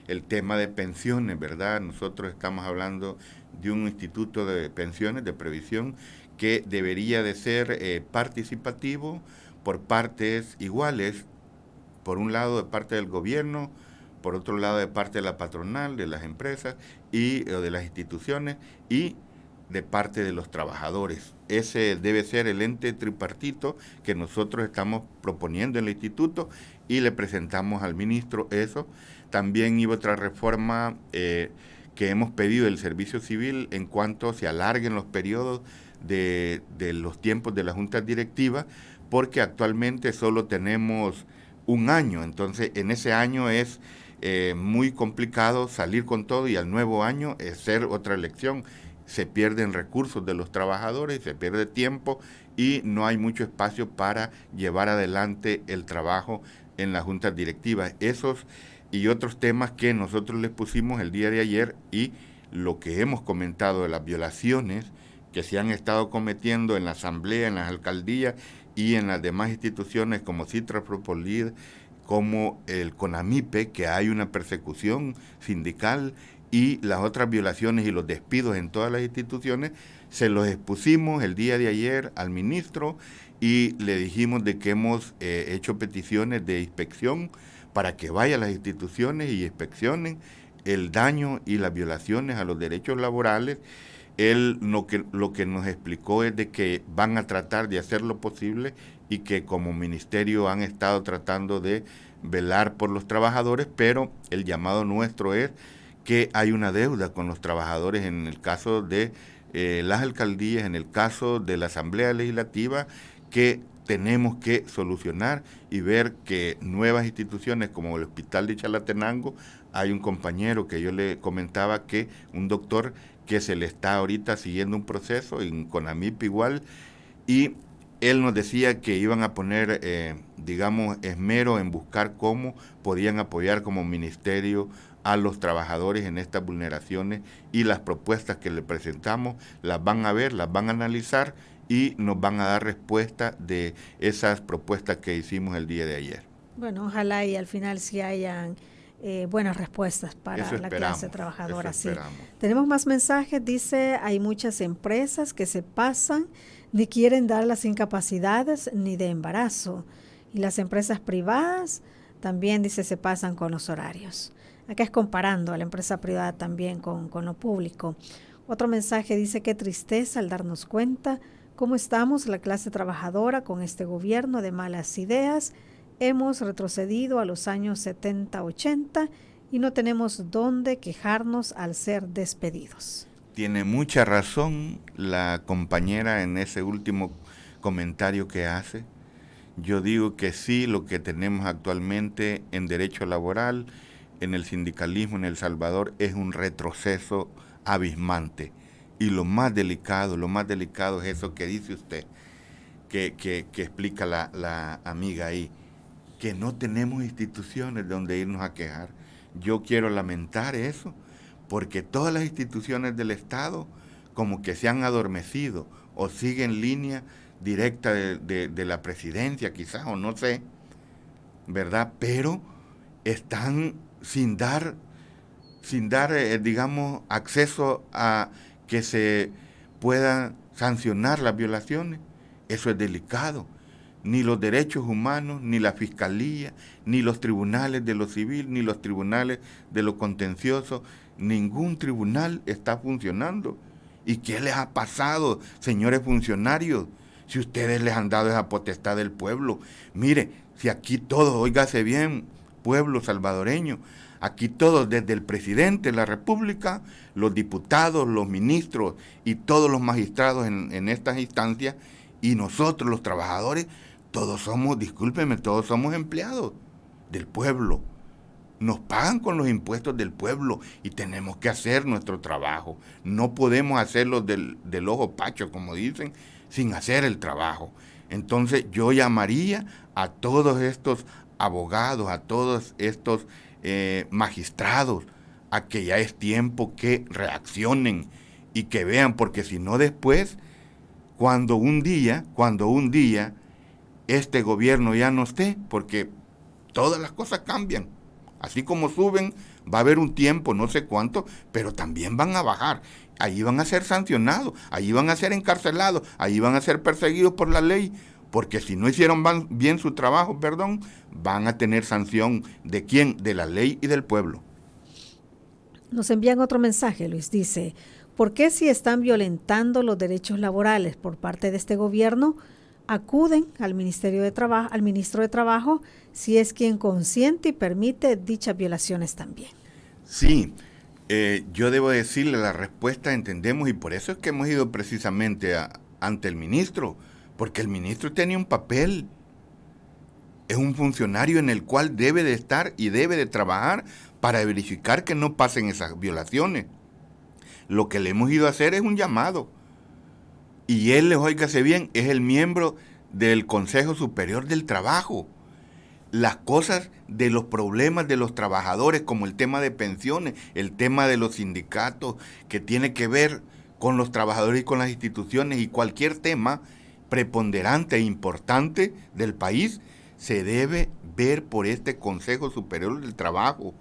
el tema de pensiones, ¿verdad? Nosotros estamos hablando de un instituto de pensiones, de previsión, que debería de ser participativo por partes iguales. Por un lado de parte del gobierno, por otro lado de parte de la patronal, de las empresas y de las instituciones, y de parte de los trabajadores. Ese debe ser el ente tripartito que nosotros estamos proponiendo en el instituto y le presentamos al ministro eso. También iba otra reforma que hemos pedido del servicio civil en cuanto se alarguen los periodos de los tiempos de la junta directiva, porque actualmente solo tenemos un año, entonces en ese año es muy complicado salir con todo y al nuevo año hacer otra elección. Se pierden recursos de los trabajadores, se pierde tiempo y no hay mucho espacio para llevar adelante el trabajo en las juntas directivas. Esos y otros temas que nosotros les pusimos el día de ayer y lo que hemos comentado de las violaciones que se han estado cometiendo en la asamblea, en las alcaldías y en las demás instituciones como Citra Propolid, como el CONAMIPE, que hay una persecución sindical, y las otras violaciones y los despidos en todas las instituciones, se los expusimos el día de ayer al ministro y le dijimos de que hemos hecho peticiones de inspección para que vaya a las instituciones y inspeccionen el daño y las violaciones a los derechos laborales. Él lo que nos explicó es de que van a tratar de hacer lo posible y que como ministerio han estado tratando de velar por los trabajadores, pero el llamado nuestro es que hay una deuda con los trabajadores en el caso de las alcaldías, en el caso de la Asamblea Legislativa, que tenemos que solucionar y ver que nuevas instituciones como el Hospital de Chalatenango, hay un compañero que yo le comentaba que un doctor que se le está ahorita siguiendo un proceso, en CONAMIP igual, y él nos decía que iban a poner, esmero en buscar cómo podían apoyar como ministerio a los trabajadores en estas vulneraciones, y las propuestas que le presentamos las van a ver, las van a analizar y nos van a dar respuesta de esas propuestas que hicimos el día de ayer. Bueno, ojalá y al final sí hayan buenas respuestas para la clase trabajadora. Sí. Tenemos más mensajes. Dice, hay muchas empresas que se pasan, ni quieren dar las incapacidades ni de embarazo. Y las empresas privadas también, dice, se pasan con los horarios. Acá es comparando a la empresa privada también con lo público. Otro mensaje dice, qué tristeza al darnos cuenta cómo estamos la clase trabajadora con este gobierno de malas ideas. Hemos retrocedido a los años 70-80 y no tenemos dónde quejarnos al ser despedidos. Tiene mucha razón la compañera en ese último comentario que hace. Yo digo que sí, lo que tenemos actualmente en derecho laboral, en el sindicalismo en El Salvador, es un retroceso abismante. Y lo más delicado es eso que dice usted, que explica la amiga ahí, que no tenemos instituciones donde irnos a quejar. Yo quiero lamentar eso, porque todas las instituciones del Estado como que se han adormecido o siguen línea directa de la presidencia quizás, o no sé, ¿verdad? Pero están sin dar acceso a que se puedan sancionar las violaciones. Eso es delicado. Ni los derechos humanos, ni la fiscalía, ni los tribunales de lo civil, ni los tribunales de lo contencioso, ningún tribunal está funcionando. ¿Y qué les ha pasado, señores funcionarios? Si ustedes les han dado esa potestad del pueblo. Mire, si aquí todos, óigase bien, pueblo salvadoreño, aquí todos, desde el presidente de la República, los diputados, los ministros y todos los magistrados en estas instancias, y nosotros los trabajadores, todos somos, discúlpenme, todos somos empleados del pueblo. Nos pagan con los impuestos del pueblo y tenemos que hacer nuestro trabajo. No podemos hacerlo del ojo pacho, como dicen, sin hacer el trabajo. Entonces yo llamaría a todos estos abogados, a todos estos magistrados, a que ya es tiempo que reaccionen y que vean, porque si no después, cuando un día este gobierno ya no esté, porque todas las cosas cambian, así como suben, va a haber un tiempo, no sé cuánto, pero también van a bajar. Allí van a ser sancionados, allí van a ser encarcelados, allí van a ser perseguidos por la ley, porque si no hicieron bien su trabajo, van a tener sanción. ¿De quién? De la ley y del pueblo. Nos envían otro mensaje, Luis, dice, ¿Por qué si están violentando los derechos laborales por parte de este gobierno, acuden al Ministerio de Trabajo, al ministro de Trabajo, si es quien consiente y permite dichas violaciones también? Sí, yo debo decirle la respuesta, entendemos, y por eso es que hemos ido precisamente ante el ministro, porque el ministro tiene un papel, es un funcionario en el cual debe de estar y debe de trabajar para verificar que no pasen esas violaciones. Lo que le hemos ido a hacer es un llamado, y él, óigase bien, es el miembro del Consejo Superior del Trabajo. Las cosas de los problemas de los trabajadores, como el tema de pensiones, el tema de los sindicatos, que tiene que ver con los trabajadores y con las instituciones, y cualquier tema preponderante e importante del país, se debe ver por este Consejo Superior del Trabajo.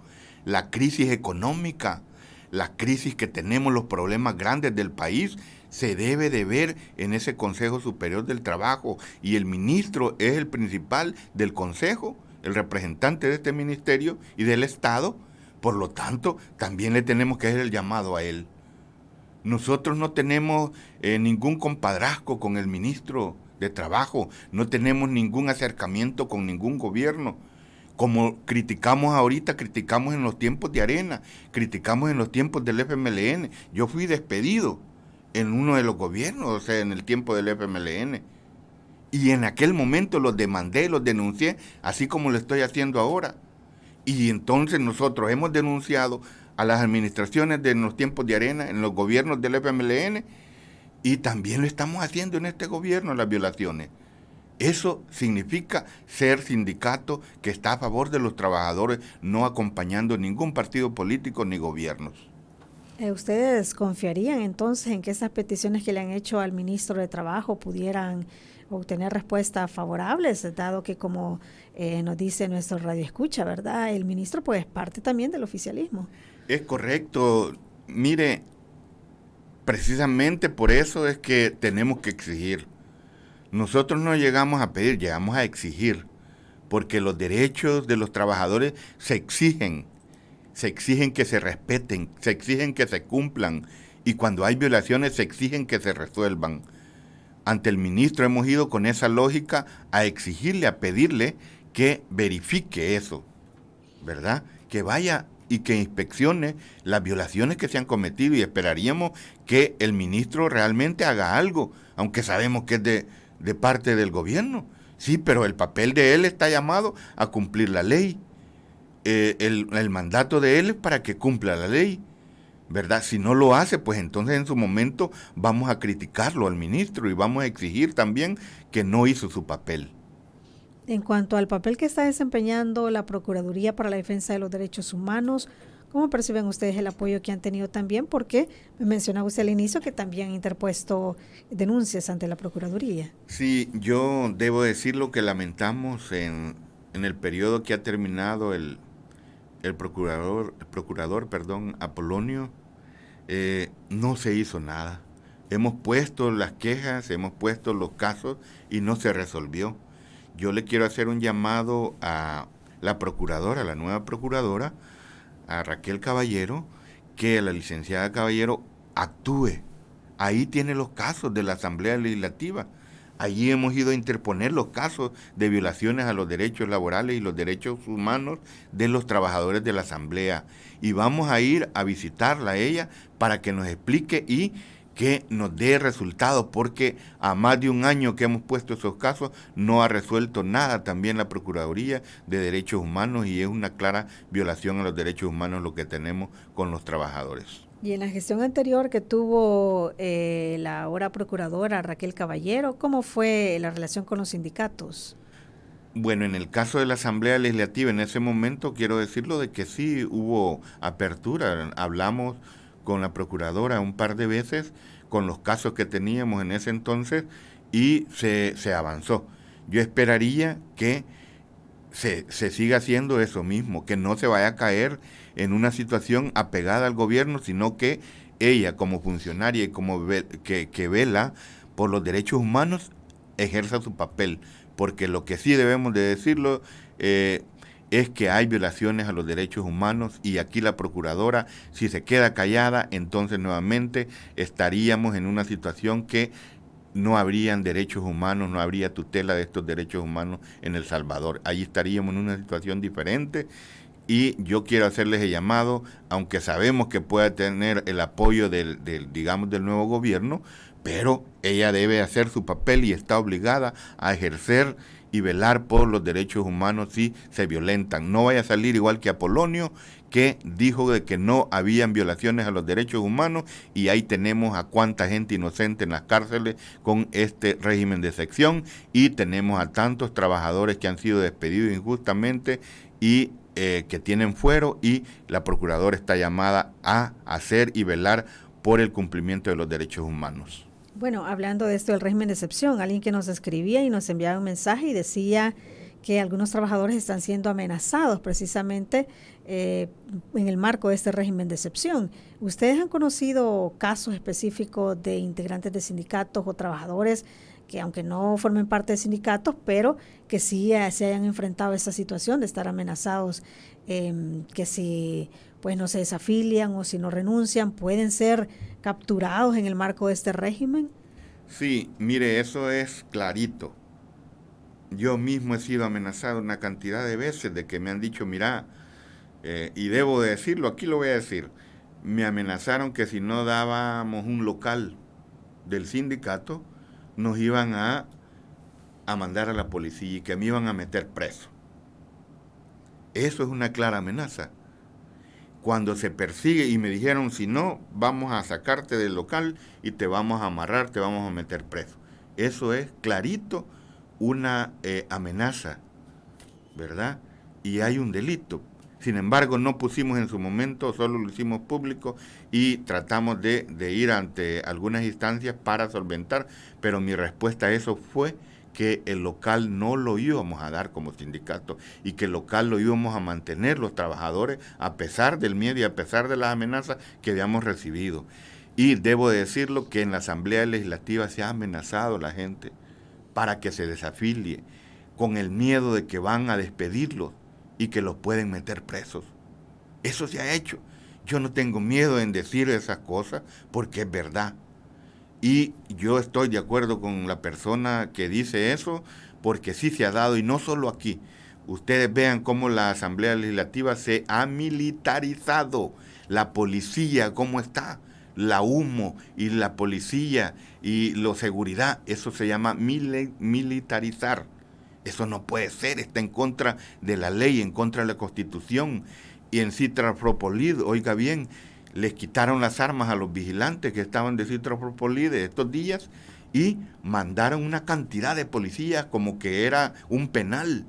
La crisis económica, la crisis que tenemos, los problemas grandes del país, se debe de ver en ese Consejo Superior del Trabajo, y el ministro es el principal del Consejo, el representante de este ministerio y del Estado. Por lo tanto, también le tenemos que hacer el llamado a él. Nosotros no tenemos ningún compadrazgo con el ministro de Trabajo, no tenemos ningún acercamiento con ningún gobierno. Como criticamos ahorita, criticamos en los tiempos de Arena, criticamos en los tiempos del FMLN. Yo fui despedido en uno de los gobiernos, o sea, en el tiempo del FMLN. Y en aquel momento los demandé, los denuncié, así como lo estoy haciendo ahora. Y entonces nosotros hemos denunciado a las administraciones de los tiempos de Arena, en los gobiernos del FMLN, y también lo estamos haciendo en este gobierno, las violaciones. Eso significa ser sindicato que está a favor de los trabajadores, no acompañando ningún partido político ni gobiernos. ¿Ustedes confiarían entonces en que esas peticiones que le han hecho al ministro de Trabajo pudieran obtener respuestas favorables, dado que, como nos dice nuestro radioescucha, ¿verdad?, el ministro pues es parte también del oficialismo? Es correcto. Mire, precisamente por eso es que tenemos que exigir. Nosotros no llegamos a pedir, llegamos a exigir, porque los derechos de los trabajadores se exigen que se respeten, se exigen que se cumplan, y cuando hay violaciones se exigen que se resuelvan. Ante el ministro hemos ido con esa lógica a exigirle, a pedirle que verifique eso, ¿verdad? Que vaya y que inspeccione las violaciones que se han cometido, y esperaríamos que el ministro realmente haga algo, aunque sabemos que es de parte del gobierno. Sí, pero el papel de él está llamado a cumplir la ley. El mandato de él es para que cumpla la ley, ¿verdad? Si no lo hace, pues entonces en su momento vamos a criticarlo al ministro y vamos a exigir también que no hizo su papel. En cuanto al papel que está desempeñando la Procuraduría para la Defensa de los Derechos Humanos, ¿cómo perciben ustedes el apoyo que han tenido también? Porque me mencionaba usted al inicio que también han interpuesto denuncias ante la Procuraduría. Sí, yo debo decir lo que lamentamos en el periodo que ha terminado el procurador Apolonio. No se hizo nada. Hemos puesto las quejas, hemos puesto los casos y no se resolvió. Yo le quiero hacer un llamado a la procuradora, la nueva procuradora, a Raquel Caballero, que la licenciada Caballero actúe. Ahí tiene los casos de la Asamblea Legislativa. Allí hemos ido a interponer los casos de violaciones a los derechos laborales y los derechos humanos de los trabajadores de la Asamblea. Y vamos a ir a visitarla a ella para que nos explique y que nos dé resultados, porque a más de un año que hemos puesto esos casos no ha resuelto nada también la Procuraduría de Derechos Humanos, y es una clara violación a los derechos humanos lo que tenemos con los trabajadores. Y en la gestión anterior que tuvo la ahora procuradora Raquel Caballero, ¿cómo fue la relación con los sindicatos? Bueno, en el caso de la Asamblea Legislativa, en ese momento quiero decirlo de que sí hubo apertura. Hablamos con la procuradora un par de veces con los casos que teníamos en ese entonces y se avanzó. Yo esperaría que se siga haciendo eso mismo, que no se vaya a caer en una situación apegada al gobierno, sino que ella como funcionaria y como que vela por los derechos humanos ejerza su papel, porque lo que sí debemos de decirlo, es que hay violaciones a los derechos humanos y aquí la procuradora, si se queda callada, entonces nuevamente estaríamos en una situación que no habrían derechos humanos, no habría tutela de estos derechos humanos en El Salvador. Ahí estaríamos en una situación diferente y yo quiero hacerles el llamado, aunque sabemos que pueda tener el apoyo del nuevo gobierno, pero ella debe hacer su papel y está obligada a ejercer y velar por los derechos humanos si se violentan. No vaya a salir igual que Apolonio, que dijo de que no habían violaciones a los derechos humanos, y ahí tenemos a cuánta gente inocente en las cárceles con este régimen de excepción, y tenemos a tantos trabajadores que han sido despedidos injustamente y que tienen fuero, y la procuradora está llamada a hacer y velar por el cumplimiento de los derechos humanos. Bueno, hablando de esto del régimen de excepción, alguien que nos escribía y nos enviaba un mensaje y decía que algunos trabajadores están siendo amenazados precisamente en el marco de este régimen de excepción. ¿Ustedes han conocido casos específicos de integrantes de sindicatos o trabajadores que, aunque no formen parte de sindicatos, pero que sí se hayan enfrentado a esa situación de estar amenazados, que si pues no se desafilian o si no renuncian, pueden ser capturados en el marco de este régimen? Sí, mire, eso es clarito. Yo mismo he sido amenazado una cantidad de veces de que me han dicho, mira, y debo de decirlo, aquí lo voy a decir, me amenazaron que si no dábamos un local del sindicato, nos iban a mandar a la policía y que me iban a meter preso. Eso es una clara amenaza. Cuando se persigue y me dijeron, si no, vamos a sacarte del local y te vamos a amarrar, te vamos a meter preso. Eso es clarito una amenaza, ¿verdad? Y hay un delito. Sin embargo, no pusimos en su momento, solo lo hicimos público y tratamos de ir ante algunas instancias para solventar, pero mi respuesta a eso fue que el local no lo íbamos a dar como sindicato y que el local lo íbamos a mantener los trabajadores a pesar del miedo y a pesar de las amenazas que habíamos recibido. Y debo decirlo que en la Asamblea Legislativa se ha amenazado a la gente para que se desafilie con el miedo de que van a despedirlos y que los pueden meter presos. Eso se ha hecho. Yo no tengo miedo en decir esas cosas porque es verdad. Y yo estoy de acuerdo con la persona que dice eso, porque sí se ha dado, y no solo aquí. Ustedes vean cómo la Asamblea Legislativa se ha militarizado. La policía, cómo está, la humo y la policía y la seguridad, eso se llama militarizar. Eso no puede ser, está en contra de la ley, en contra de la Constitución. Y en Citrafropolid, oiga bien, les quitaron las armas a los vigilantes que estaban de Citrafropolid de estos días y mandaron una cantidad de policías como que era un penal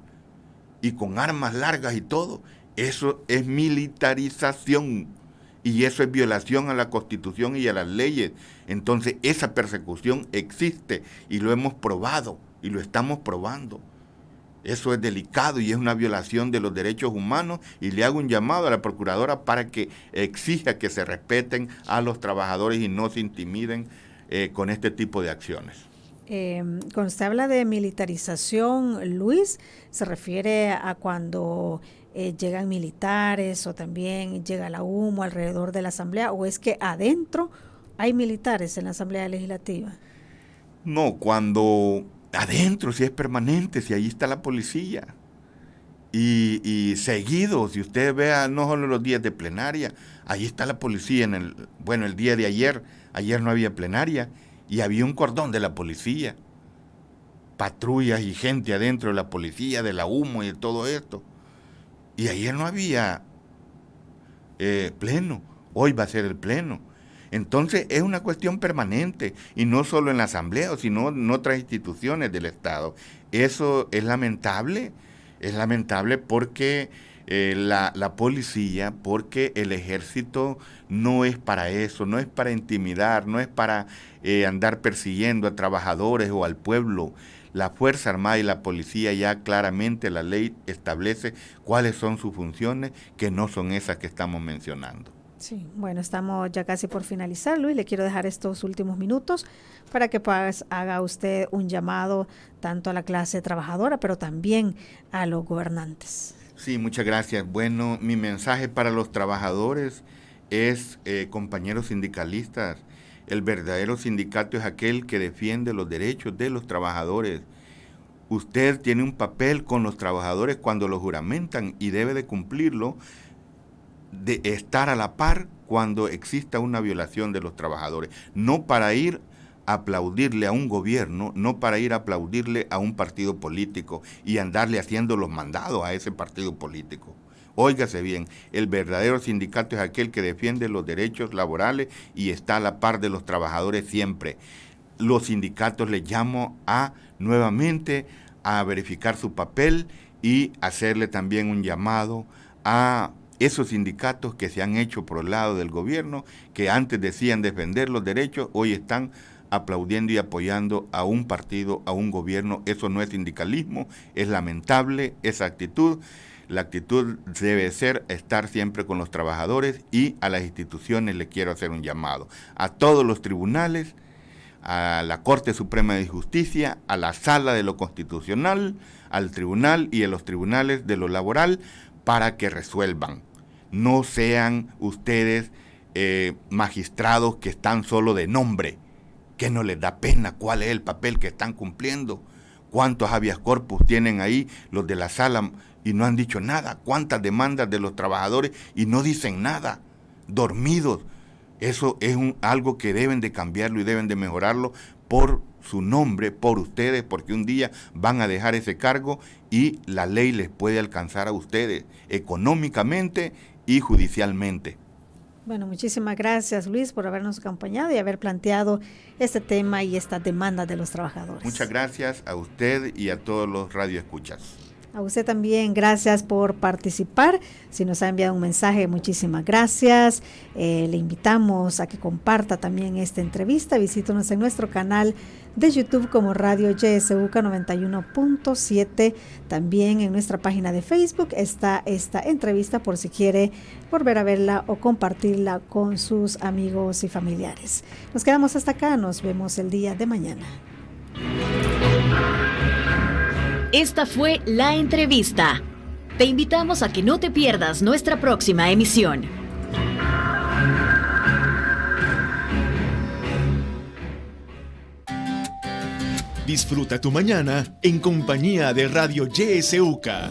y con armas largas y todo. Eso es militarización y eso es violación a la Constitución y a las leyes. Entonces esa persecución existe y lo hemos probado y lo estamos probando. Eso es delicado y es una violación de los derechos humanos, y le hago un llamado a la procuradora para que exija que se respeten a los trabajadores y no se intimiden con este tipo de acciones. Cuando usted habla de militarización, Luis, ¿se refiere a cuando llegan militares o también llega la humo alrededor de la Asamblea, o es que adentro hay militares en la Asamblea Legislativa? No, cuando adentro, si es permanente, si ahí está la policía. Y seguido, si usted vea, no solo los días de plenaria, ahí está la policía el día de ayer no había plenaria, y había un cordón de la policía, patrullas y gente adentro de la policía, de la humo y de todo esto. Y ayer no había pleno, hoy va a ser el pleno. Entonces es una cuestión permanente, y no solo en la Asamblea, sino en otras instituciones del Estado. Eso es lamentable porque la policía, porque el ejército no es para eso, no es para intimidar, no es para andar persiguiendo a trabajadores o al pueblo. La Fuerza Armada y la policía, ya claramente la ley establece cuáles son sus funciones, que no son esas que estamos mencionando. Sí, bueno, estamos ya casi por finalizar, Luis. Le quiero dejar estos últimos minutos para que pues, haga usted un llamado tanto a la clase trabajadora, pero también a los gobernantes. Sí, muchas gracias. Bueno, mi mensaje para los trabajadores es, compañeros sindicalistas, el verdadero sindicato es aquel que defiende los derechos de los trabajadores. Usted tiene un papel con los trabajadores cuando los juramentan y debe de cumplirlo, de estar a la par cuando exista una violación de los trabajadores, no para ir a aplaudirle a un gobierno, no para ir a aplaudirle a un partido político y andarle haciendo los mandados a ese partido político. Óigase bien, el verdadero sindicato es aquel que defiende los derechos laborales y está a la par de los trabajadores siempre. Los sindicatos les llamo nuevamente a verificar su papel y hacerle también un llamado a esos sindicatos que se han hecho por el lado del gobierno, que antes decían defender los derechos, hoy están aplaudiendo y apoyando a un partido, a un gobierno. Eso no es sindicalismo, es lamentable esa actitud. La actitud debe ser estar siempre con los trabajadores, y a las instituciones le quiero hacer un llamado. A todos los tribunales, a la Corte Suprema de Justicia, a la Sala de lo Constitucional, al tribunal y a los tribunales de lo laboral, para que resuelvan. No sean ustedes magistrados que están solo de nombre, que no les da pena cuál es el papel que están cumpliendo. ¿Cuántos habeas corpus tienen ahí los de la sala y no han dicho nada? ¿Cuántas demandas de los trabajadores y no dicen nada? Dormidos. Eso es algo que deben de cambiarlo y deben de mejorarlo por su nombre, por ustedes, porque un día van a dejar ese cargo y la ley les puede alcanzar a ustedes económicamente y judicialmente. Bueno, muchísimas gracias, Luis, por habernos acompañado y haber planteado este tema y esta demanda de los trabajadores. Muchas gracias a usted y a todos los radioescuchas. A usted también, gracias por participar. Si nos ha enviado un mensaje, muchísimas gracias. Le invitamos a que comparta también esta entrevista. Visítenos en nuestro canal de YouTube como Radio YSUCA 91.7. También en nuestra página de Facebook está esta entrevista por si quiere volver a verla o compartirla con sus amigos y familiares. Nos quedamos hasta acá. Nos vemos el día de mañana. Esta fue la entrevista. Te invitamos a que no te pierdas nuestra próxima emisión. Disfruta tu mañana en compañía de Radio YSUCA.